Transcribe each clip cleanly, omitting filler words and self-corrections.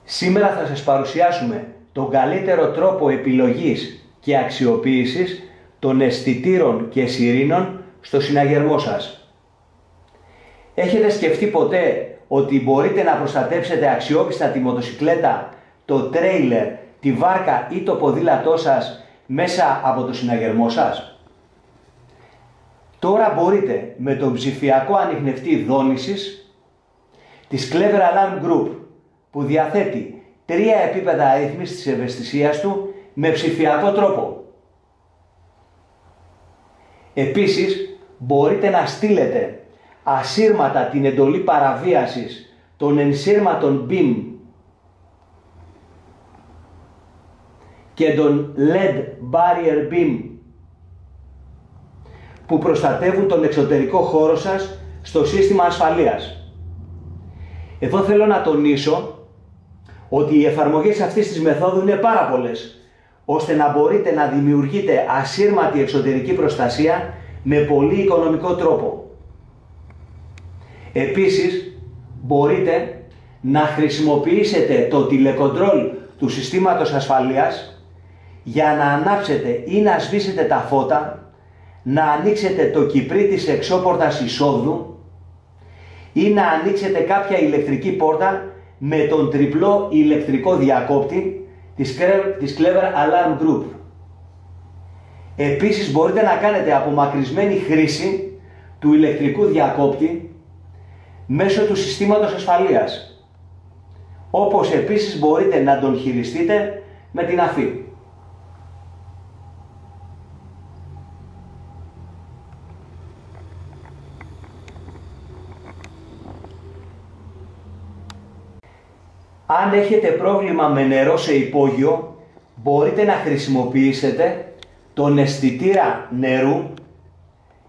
Σήμερα θα σας παρουσιάσουμε τον καλύτερο τρόπο επιλογής και αξιοποίησης των αισθητήρων και σιρήνων στο συναγερμό σας. Έχετε σκεφτεί ποτέ ότι μπορείτε να προστατέψετε αξιόπιστα τη μοτοσικλέτα, το τρέιλερ, τη βάρκα ή το ποδήλατό σας μέσα από το συναγερμό σας? Τώρα μπορείτε με τον ψηφιακό ανιχνευτή δόνησης της Clever Alarm Group, που διαθέτει 3 επίπεδα αρρύθμισης της ευαισθησίας του με ψηφιακό τρόπο. Επίσης, μπορείτε να στείλετε ασύρματα την εντολή παραβίασης των ενσύρματων BIM και των LED Barrier BIM που προστατεύουν τον εξωτερικό χώρο σας στο σύστημα ασφαλείας. Εδώ θέλω να τονίσω ότι οι εφαρμογές αυτής της μεθόδου είναι πάρα πολλές, ώστε να μπορείτε να δημιουργείτε ασύρματη εξωτερική προστασία με πολύ οικονομικό τρόπο. Επίσης, μπορείτε να χρησιμοποιήσετε το τηλεκοντρόλ του συστήματος ασφαλείας για να ανάψετε ή να σβήσετε τα φώτα, να ανοίξετε το κυπρί της εξώπορτας εισόδου ή να ανοίξετε κάποια ηλεκτρική πόρτα με τον τριπλό ηλεκτρικό διακόπτη της Clever Alarm Group. Επίσης, μπορείτε να κάνετε απομακρυσμένη χρήση του ηλεκτρικού διακόπτη μέσω του συστήματος ασφαλείας, όπως επίσης μπορείτε να τον χειριστείτε με την αφή. Αν έχετε πρόβλημα με νερό σε υπόγειο, μπορείτε να χρησιμοποιήσετε τον αισθητήρα νερού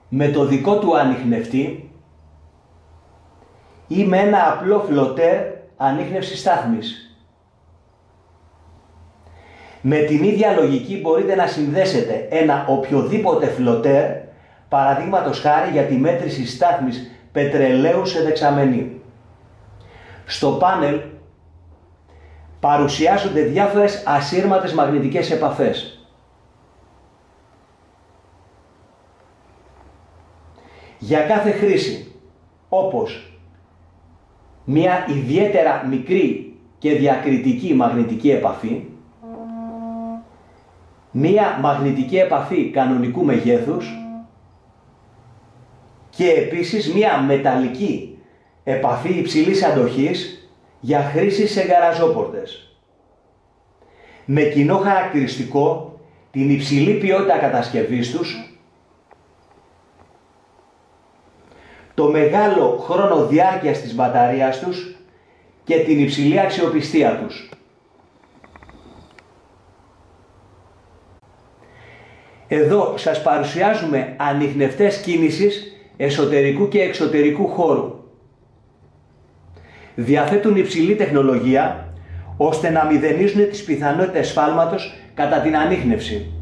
με το δικό του ανιχνευτή ή με ένα απλό φλωτέρ ανίχνευσης στάθμης. Με την ίδια λογική μπορείτε να συνδέσετε ένα οποιοδήποτε φλωτέρ, παραδείγματος χάρη για τη μέτρηση στάθμης πετρελαίου σε δεξαμενή. Στο πάνελ παρουσιάζονται διάφορες ασύρματες μαγνητικές επαφές. Για κάθε χρήση, όπως μια ιδιαίτερα μικρή και διακριτική μαγνητική επαφή, μια μαγνητική επαφή κανονικού μεγέθους και επίσης μια μεταλλική επαφή υψηλής αντοχής για χρήση σε γκαραζόπορτες. Με κοινό χαρακτηριστικό την υψηλή ποιότητα κατασκευής τους, το μεγάλο χρόνο διάρκειας της μπαταρίας τους και την υψηλή αξιοπιστία τους. Εδώ σας παρουσιάζουμε ανιχνευτές κίνησης εσωτερικού και εξωτερικού χώρου. Διαθέτουν υψηλή τεχνολογία ώστε να μηδενίζουν τις πιθανότητες σφάλματος κατά την ανίχνευση.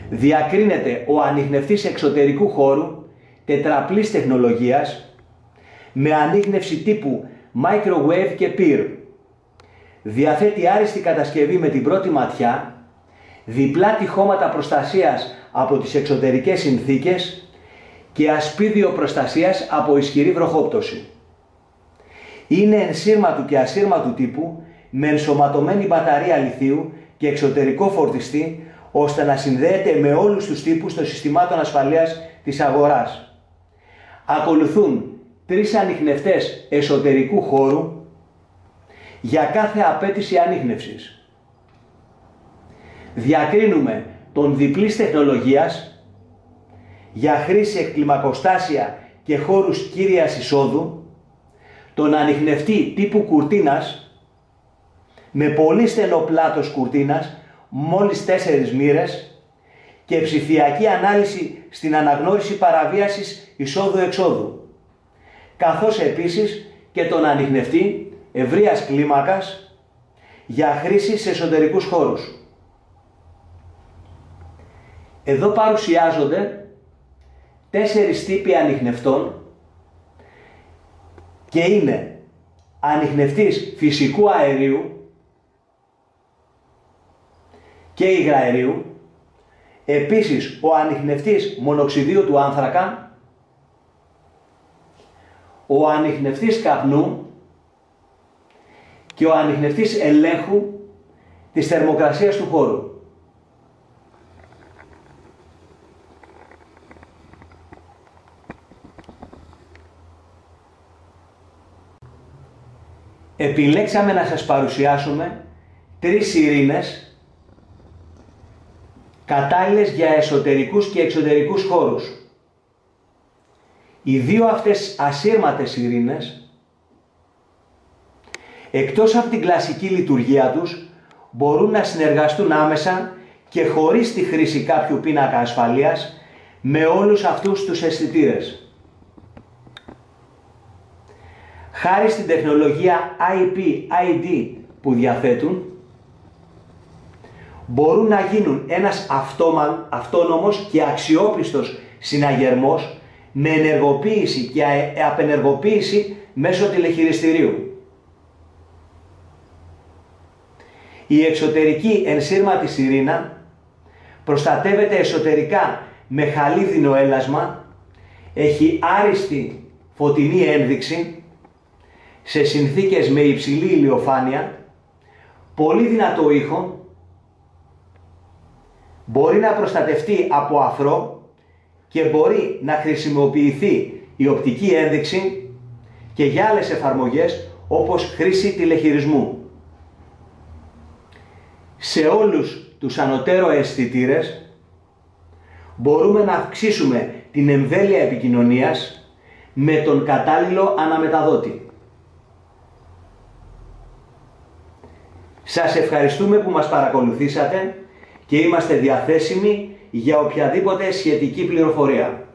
Διακρίνεται ο ανιχνευτής εξωτερικού χώρου τετραπλής τεχνολογίας με ανίχνευση τύπου microwave και peer. Διαθέτει άριστη κατασκευή με την πρώτη ματιά, διπλά τυχώματα προστασίας από τις εξωτερικές συνθήκες και ασπίδιο προστασίας από ισχυρή βροχόπτωση. Είναι ενσύρματου και ασύρματου τύπου με ενσωματωμένη μπαταρία λιθίου και εξωτερικό φορτιστή, ώστε να συνδέεται με όλους τους τύπους των συστημάτων ασφαλείας της αγοράς. Ακολουθούν 3 ανιχνευτές εσωτερικού χώρου για κάθε απέτηση ανίχνευσης. Διακρίνουμε τον διπλής τεχνολογίας για χρήση εκκλιμακοστάσια και χώρους κύριας εισόδου, τον ανιχνευτή τύπου κουρτίνας με πολύ στενό πλάτος κουρτίνας, μόλις 4 μοίρες, και ψηφιακή ανάλυση στην αναγνώριση παραβίασης εισόδου-εξόδου, καθώς επίσης και τον ανιχνευτή ευρείας κλίμακας για χρήση σε εσωτερικούς χώρους. Εδώ παρουσιάζονται 4 τύποι ανιχνευτών και είναι ανιχνευτής φυσικού αερίου, και υγραερίου, επίσης ο ανιχνευτής μονοξιδίου του άνθρακα, ο ανιχνευτής καπνού και ο ανιχνευτής ελέγχου της θερμοκρασίας του χώρου. Επιλέξαμε να σας παρουσιάσουμε 3 σιρήνες κατάλληλες για εσωτερικούς και εξωτερικούς χώρους. Οι 2 αυτές ασύρματες σιρήνες, εκτός από την κλασική λειτουργία τους, μπορούν να συνεργαστούν άμεσα και χωρίς τη χρήση κάποιου πίνακα ασφαλείας με όλους αυτούς τους αισθητήρες. Χάρη στην τεχνολογία IP-ID που διαθέτουν, μπορούν να γίνουν ένας αυτόνομος και αξιόπιστος συναγερμός με ενεργοποίηση και απενεργοποίηση μέσω τηλεχειριστηρίου. Η εξωτερική ενσύρματη σιρήνα προστατεύεται εσωτερικά με χαλίδινο έλασμα, έχει άριστη φωτεινή ένδειξη σε συνθήκες με υψηλή ηλιοφάνεια, πολύ δυνατό ήχο, μπορεί να προστατευτεί από αφρό και μπορεί να χρησιμοποιηθεί η οπτική ένδειξη και για άλλες εφαρμογές όπως χρήση τηλεχειρισμού. Σε όλους τους ανωτέρω αισθητήρες μπορούμε να αυξήσουμε την εμβέλεια επικοινωνίας με τον κατάλληλο αναμεταδότη. Σας ευχαριστούμε που μας παρακολουθήσατε και είμαστε διαθέσιμοι για οποιαδήποτε σχετική πληροφορία.